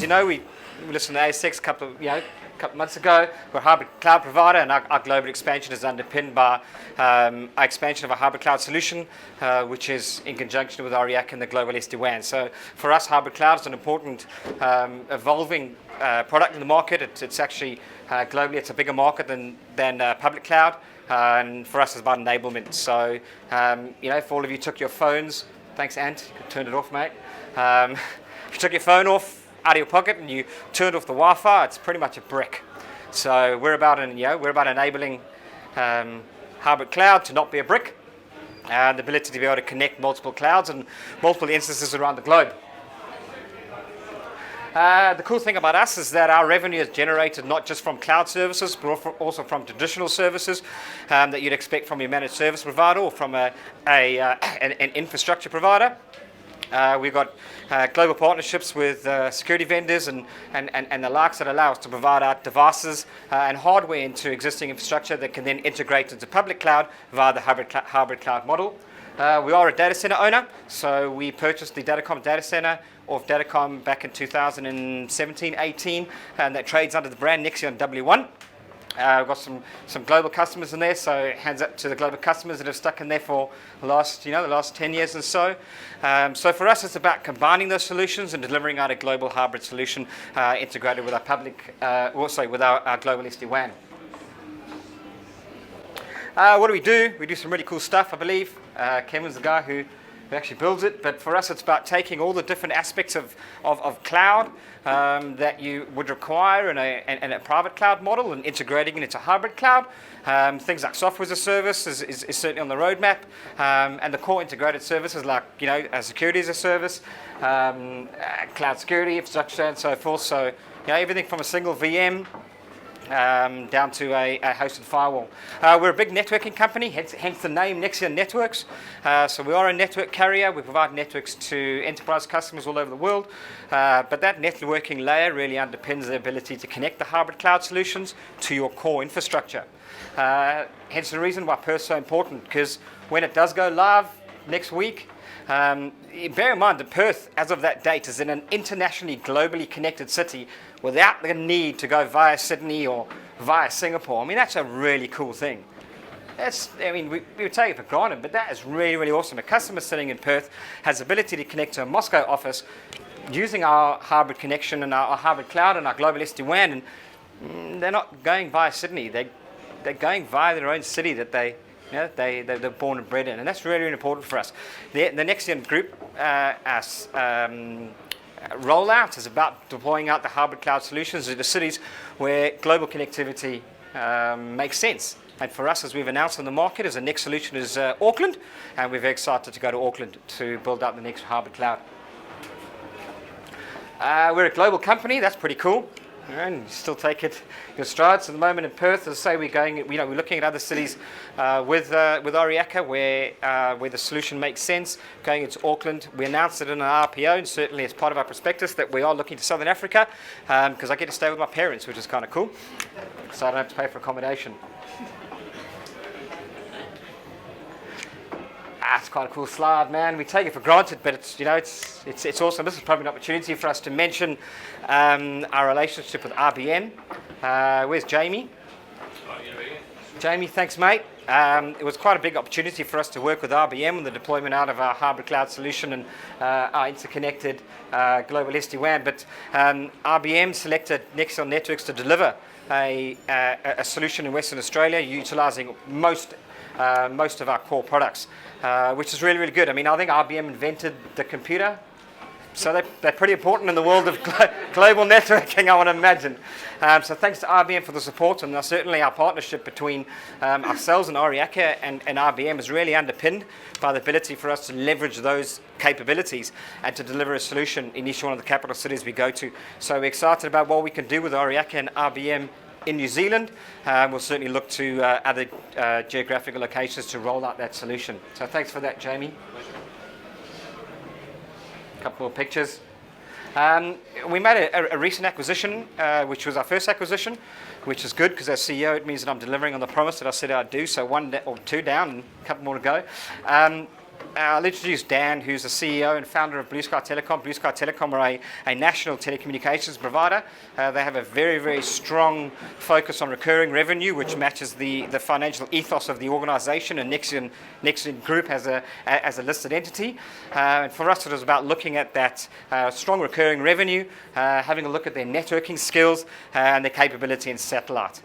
know, we listened to ASX a couple of months ago. We're a hybrid cloud provider, and our global expansion is underpinned by our expansion of a hybrid cloud solution, which is in conjunction with Aryaka and the global SD-WAN. So for us, hybrid cloud is an important evolving product in the market. It's actually globally, it's a bigger market than public cloud. And for us, it's about enablement. So, if all of you took your phones, thanks, Ant, you could turn it off, mate. If you took your phone off out of your pocket and you turned off the Wi-Fi, it's pretty much a brick. So we're about enabling hybrid cloud to not be a brick, and the ability to be able to connect multiple clouds and multiple instances around the globe. The cool thing about us is that our revenue is generated not just from cloud services, but also from traditional services that you'd expect from your managed service provider or from an infrastructure provider. We've got global partnerships with security vendors and the likes that allow us to provide our devices and hardware into existing infrastructure that can then integrate into public cloud via the hybrid cloud model. We are a data center owner, so we purchased the Datacom data center of Datacom back in 2017-18, and that trades under the brand Nexion W1. We've got some global customers in there, so hands up to the global customers that have stuck in there for the last 10 years and so. So for us, it's about combining those solutions and delivering out a global hybrid solution integrated with our with our global SD-WAN. What do? We do some really cool stuff, I believe. Kevin's the guy who actually builds it, but for us it's about taking all the different aspects of cloud that you would require in a private cloud model and integrating it into hybrid cloud. Things like software as a service is certainly on the roadmap, and the core integrated services like security as a service, cloud security, infrastructure, and so forth. So everything from a single VM down to a hosted firewall. We're a big networking company, hence the name Nexion Networks. So we are a network carrier. We provide networks to enterprise customers all over the world. But that networking layer really underpins the ability to connect the hybrid cloud solutions to your core infrastructure. Hence the reason why Perth's so important, because when it does go live next week, bear in mind that Perth, as of that date, is in an internationally, globally connected city without the need to go via Sydney or via Singapore. I mean, that's a really cool thing. We would take it for granted, but that is really, really awesome. A customer sitting in Perth has the ability to connect to a Moscow office using our hybrid connection and our hybrid cloud and our global SD-WAN, and they're not going via Sydney. They're going via their own city that they're born and bred in, and that's really, really important for us. The Nexion Group rollout is about deploying out the hybrid cloud solutions into cities where global connectivity makes sense. And for us, as we've announced on the market, as the next solution is Auckland, and we're very excited to go to Auckland to build out the next hybrid cloud. We're a global company. That's pretty cool. And you still take it your strides. At the moment in Perth, as I say, we're looking at other cities with Aryaka where the solution makes sense. Going into Auckland, we announced it in our RPO, and certainly as part of our prospectus that we are looking to Southern Africa, because I get to stay with my parents, which is kind of cool. So I don't have to pay for accommodation. It's quite a cool slide, man. We take it for granted, but it's awesome. This is probably an opportunity for us to mention our relationship with RBM. Where's Jamie? Jamie, thanks, mate. It was quite a big opportunity for us to work with RBM on the deployment out of our hybrid cloud solution and our interconnected global SD-WAN. But RBM selected Nexion Networks to deliver a solution in Western Australia, utilising most of our core products, which is really, really good. I mean, I think IBM invented the computer, so they're pretty important in the world of global networking, I want to imagine. So thanks to IBM for the support, and certainly our partnership between ourselves and Aryaka and IBM is really underpinned by the ability for us to leverage those capabilities and to deliver a solution in each one of the capital cities we go to. So we're excited about what we can do with Aryaka and IBM in New Zealand. We'll certainly look to other geographical locations to roll out that solution. So thanks for that, Jamie. A couple more pictures. We made a recent acquisition, which was our first acquisition, which is good because as CEO it means that I'm delivering on the promise that I said I'd do. So one or two down and a couple more to go. I'll introduce Dan, who's the CEO and founder of Blue Sky Telecom. Blue Sky Telecom are a national telecommunications provider. They have a very, very strong focus on recurring revenue, which matches the financial ethos of the organization, and Nexion Group as a listed entity. And for us, it was about looking at that strong recurring revenue, having a look at their networking skills and their capability in satellite,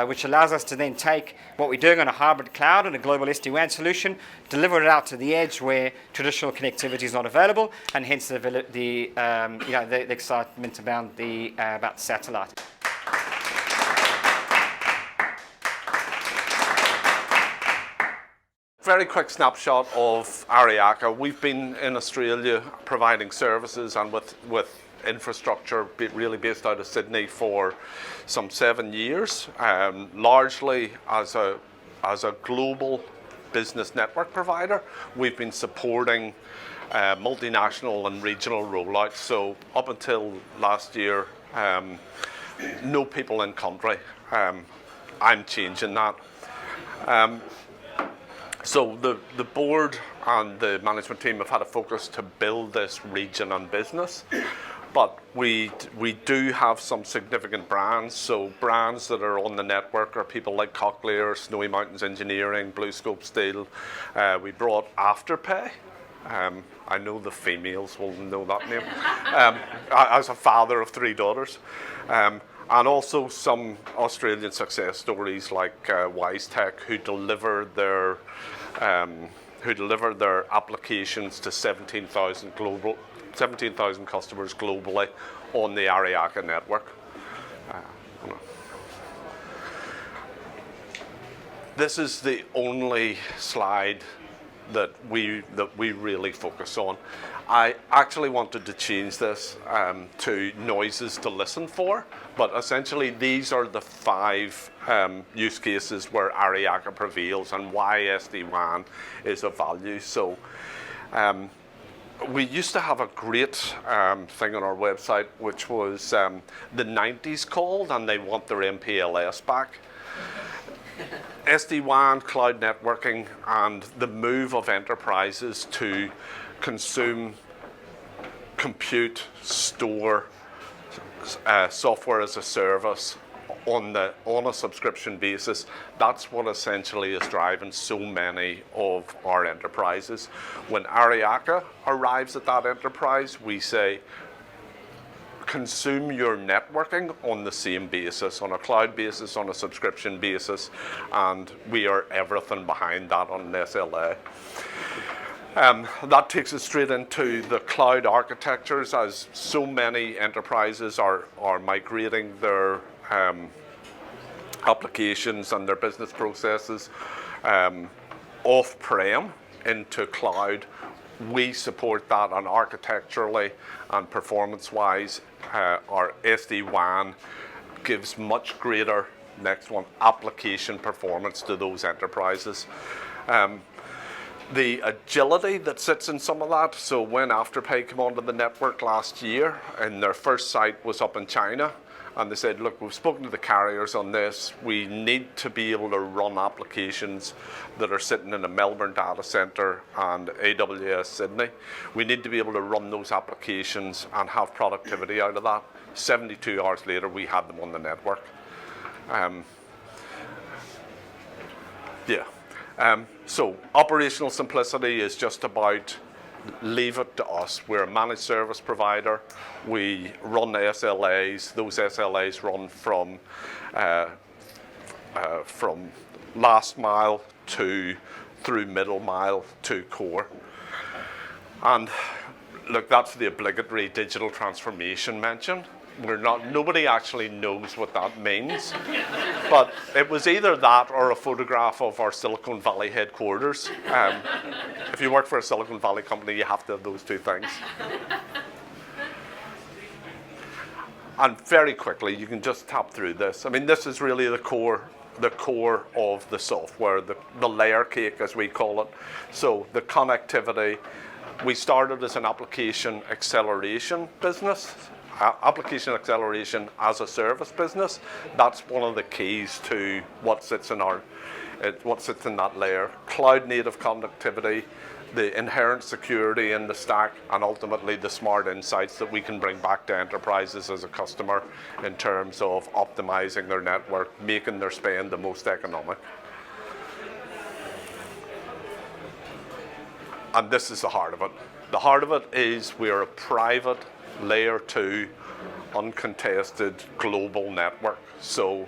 which allows us to then take what we're doing on a hybrid cloud and a global SD-WAN solution, deliver it out to the edge where traditional connectivity is not available, and hence the excitement about satellite. Very quick snapshot of Aryaka. We've been in Australia providing services and with infrastructure really based out of Sydney for some 7 years, largely as a global business network provider. We've been supporting multinational and regional rollouts. So up until last year, no people in country. I'm changing that. So the board and the management team have had a focus to build this region and business. But we do have some significant brands. So brands that are on the network are people like Cochlear, Snowy Mountains Engineering, BlueScope Steel. We brought Afterpay. I know the females will know that name. As a father of 3 daughters. And also some Australian success stories like WiseTech, who deliver their applications to 17,000 customers globally on the Aryaka network. This is the only slide that we really focus on. I actually wanted to change this to noises to listen for, but essentially these are the 5 use cases where Aryaka prevails and why SD-WAN is of value. So we used to have a great thing on our website, which was the 90s called, and they want their MPLS back. SD-WAN, cloud networking, and the move of enterprises to consume, compute, store software as a service on a subscription basis. That's what essentially is driving so many of our enterprises. When Aryaka arrives at that enterprise, we say, consume your networking on the same basis, on a cloud basis, on a subscription basis, and we are everything behind that on an SLA. That takes us straight into the cloud architectures, as so many enterprises are migrating their applications and their business processes off-prem into cloud. We support that, and architecturally and performance-wise, our SD-WAN gives much greater, next one, application performance to those enterprises. The agility that sits in some of that, so when Afterpay came onto the network last year, and their first site was up in China, and they said, look, we've spoken to the carriers on this. We need to be able to run applications that are sitting in a Melbourne data center and AWS Sydney. We need to be able to run those applications and have productivity out of that. 72 hours later, we had them on the network. So operational simplicity is just about leave it to us. We're a managed service provider. We run the SLAs. Those SLAs run from last mile through middle mile to core. And look, that's the obligatory digital transformation mention. Nobody actually knows what that means, but it was either that or a photograph of our Silicon Valley headquarters. If you work for a Silicon Valley company, you have to have those 2 things. And very quickly, you can just tap through this. I mean, this is really the core of the software, the layer cake, as we call it. So the connectivity. We started as an application acceleration business. Application acceleration as a service business. That's one of the keys to what sits in that layer. Cloud native connectivity, the inherent security in the stack, and ultimately the smart insights that we can bring back to enterprises as a customer in terms of optimizing their network, making their spend the most economic. And this is the heart of it. The heart of it is we're a private layer 2 uncontested global network. So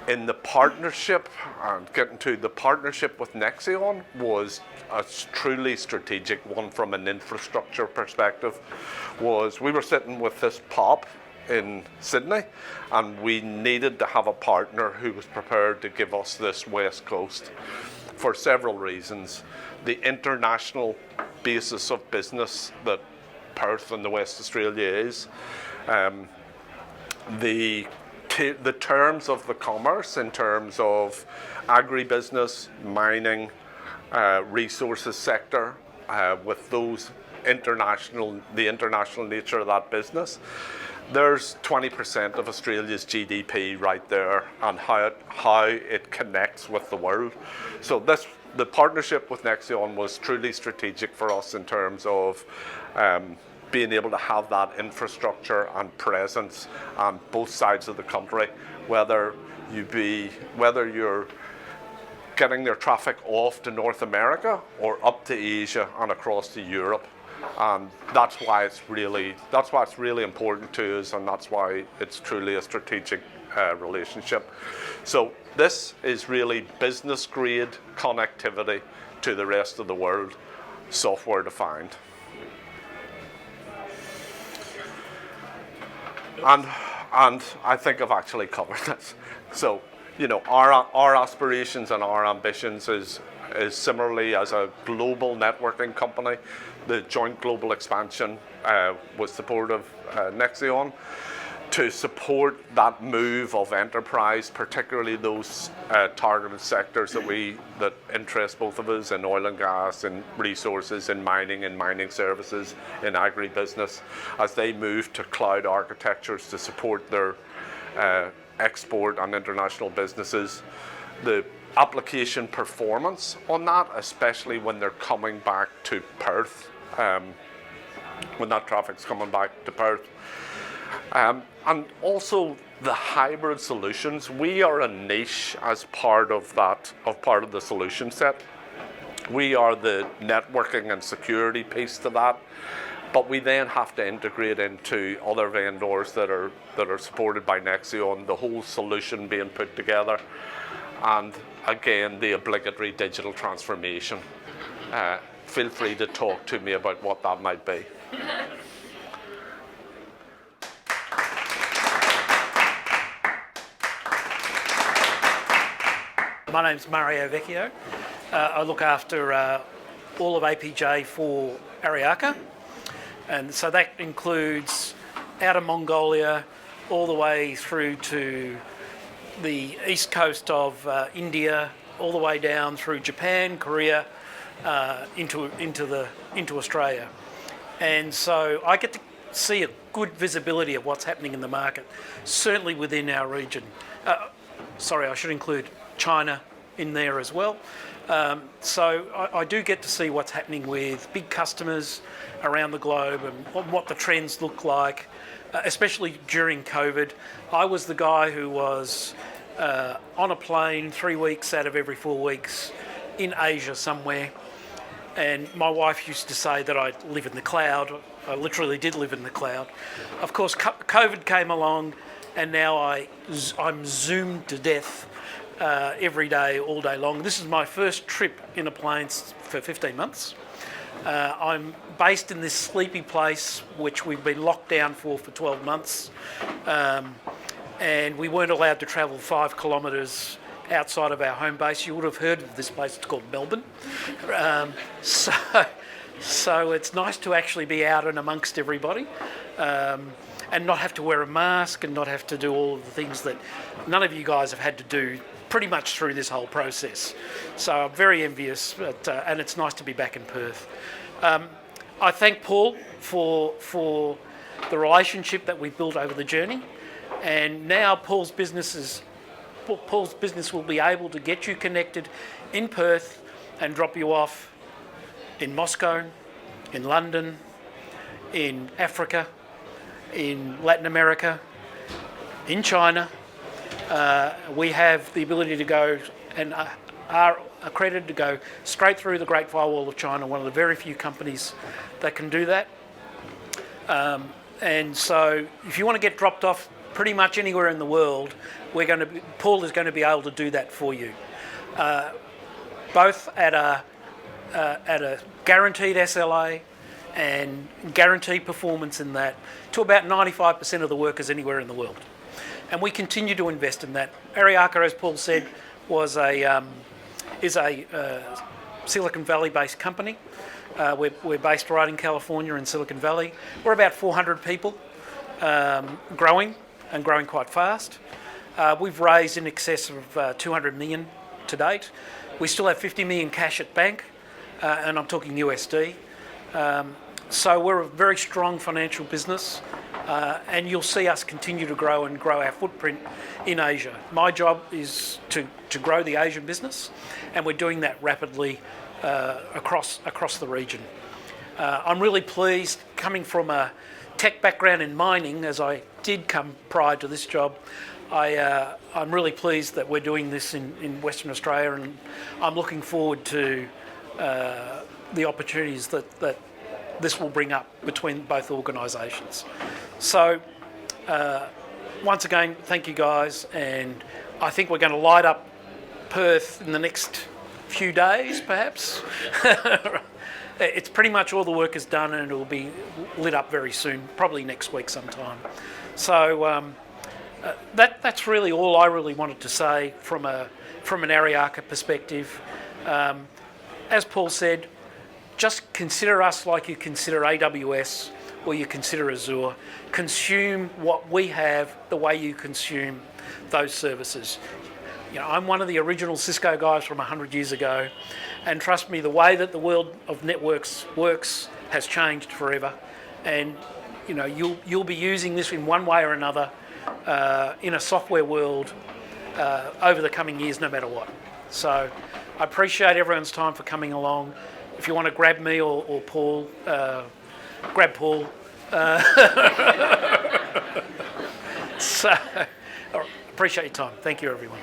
in the partnership, and getting to the partnership with Nexion was a truly strategic one from an infrastructure perspective. Was we were sitting with this POP in Sydney, and we needed to have a partner who was prepared to give us this West Coast for several reasons. The international basis of business that Perth and the West Australia is, the terms of the commerce in terms of agribusiness, mining, resources sector, with the international nature of that business. There's 20% of Australia's GDP right there, and how it connects with the world. So the partnership with Nexion was truly strategic for us in terms of being able to have that infrastructure and presence on both sides of the country, whether you're getting their traffic off to North America or up to Asia and across to Europe. And that's why it's really important to us, and that's why it's truly a strategic relationship. So this is really business grade connectivity to the rest of the world, software defined. And I think I've actually covered this. So, our aspirations and our ambitions is similarly as a global networking company. The joint global expansion with support of Nexion to support that move of enterprise, particularly those targeted sectors that interest both of us in oil and gas, in resources, in mining services, in agribusiness, as they move to cloud architectures to support their export and international businesses. The application performance on that, especially when they're coming back to Perth, when that traffic's coming back to Perth. And also the hybrid solutions. We are a niche as part of the solution set. We are the networking and security piece to that, but we then have to integrate into other vendors that are supported by Nexion, the whole solution being put together, and again the obligatory digital transformation. Feel free to talk to me about what that might be. My name's Mario Vecchio. I look after all of APJ for Aryaka, and so that includes out of Mongolia all the way through to the east coast of India, all the way down through Japan, Korea, into Australia. And so I get to see a good visibility of what's happening in the market, certainly within our region. Sorry, I should include China in there as well. So I do get to see what's happening with big customers around the globe and what the trends look like, especially during COVID. I was the guy who was on a plane 3 weeks out of every 4 weeks in Asia somewhere. And my wife used to say that I live in the cloud. I literally did live in the cloud. Of course, COVID came along, and now I'm zoomed to death every day, all day long. This is my first trip in a plane for 15 months. I'm based in this sleepy place, which we've been locked down for 12 months. And we weren't allowed to travel 5 kilometres outside of our home base. You would have heard of this place, it's called Melbourne. So it's nice to actually be out and amongst everybody, and not have to wear a mask and not have to do all of the things that none of you guys have had to do pretty much through this whole process. So I'm very envious, and it's nice to be back in Perth. I thank Paul for the relationship that we've built over the journey, and now Paul's business will be able to get you connected in Perth and drop you off in Moscow, in London, in Africa, in Latin America, in China. We have the ability to go and are accredited to go straight through the Great Firewall of China, one of the very few companies that can do that. And so if you want to get dropped off pretty much anywhere in the world, Paul is going to be able to do that for you, both at a guaranteed SLA and guaranteed performance in that to about 95% of the workers anywhere in the world. And we continue to invest in that. Aryaka, as Paul said, is a Silicon Valley-based company. We're based right in California in Silicon Valley. We're about 400 people, growing quite fast. We've raised in excess of 200 million to date. We still have 50 million cash at bank, and I'm talking USD. So we're a very strong financial business, and you'll see us continue to grow and grow our footprint in Asia. My job is to grow the Asian business, and we're doing that rapidly across the region. I'm really pleased, coming from a tech background in mining, as I did come prior to this job. I'm really pleased that we're doing this in Western Australia, and I'm looking forward to the opportunities that this will bring up between both organisations. So once again, thank you guys, and I think we're going to light up Perth in the next few days, perhaps. It's pretty much all the work is done, and it will be lit up very soon, probably next week sometime. So that's really all I really wanted to say from an Aryaka perspective. As Paul said, just consider us like you consider AWS or you consider Azure. Consume what we have the way you consume those services. You know, I'm one of the original Cisco guys from 100 years ago, and trust me, the way that the world of networks works has changed forever. And you know, you'll be using this in one way or another in a software world over the coming years, no matter what. So I appreciate everyone's time for coming along. If you want to grab me or Paul, grab Paul. So appreciate your time. Thank you, everyone.